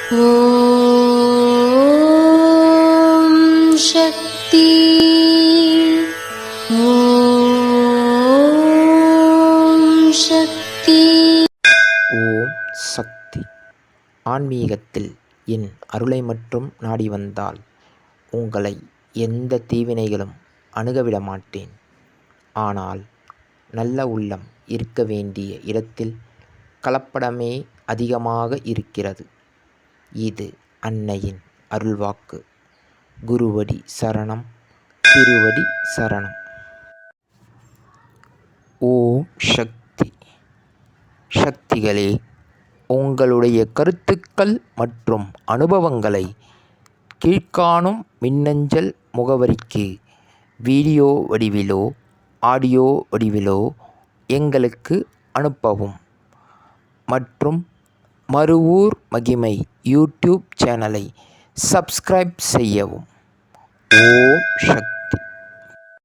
ஓம் சக்தி. ஓம் சக்தி. ஓம் சக்தி. ஆன்மீகத்தில் என் அருளை மட்டும் நாடி வந்தால் உங்களை எந்த தீவினைகளும் அணுகவிட மாட்டேன். ஆனால் நல்ல உள்ளம் இருக்க வேண்டிய இடத்தில் கலப்படமே அதிகமாக இருக்கிறது. இது அன்னையின் அருள்வாக்கு. குருவடி சரணம், திருவடி சரணம். ஓம் சக்தி. சக்திகளே, உங்களுடைய கருத்துக்கள் மற்றும் அனுபவங்களை கீழ்காணும் மின்னஞ்சல் முகவரிக்கு வீடியோ வடிவிலோ ஆடியோ வடிவிலோ எங்களுக்கு அனுப்பவும். மற்றும் மறுவூர் மகிமை யூடியூப் சேனலை சப்ஸ்கிரைப் செய்யவும். ஓம் சக்தி.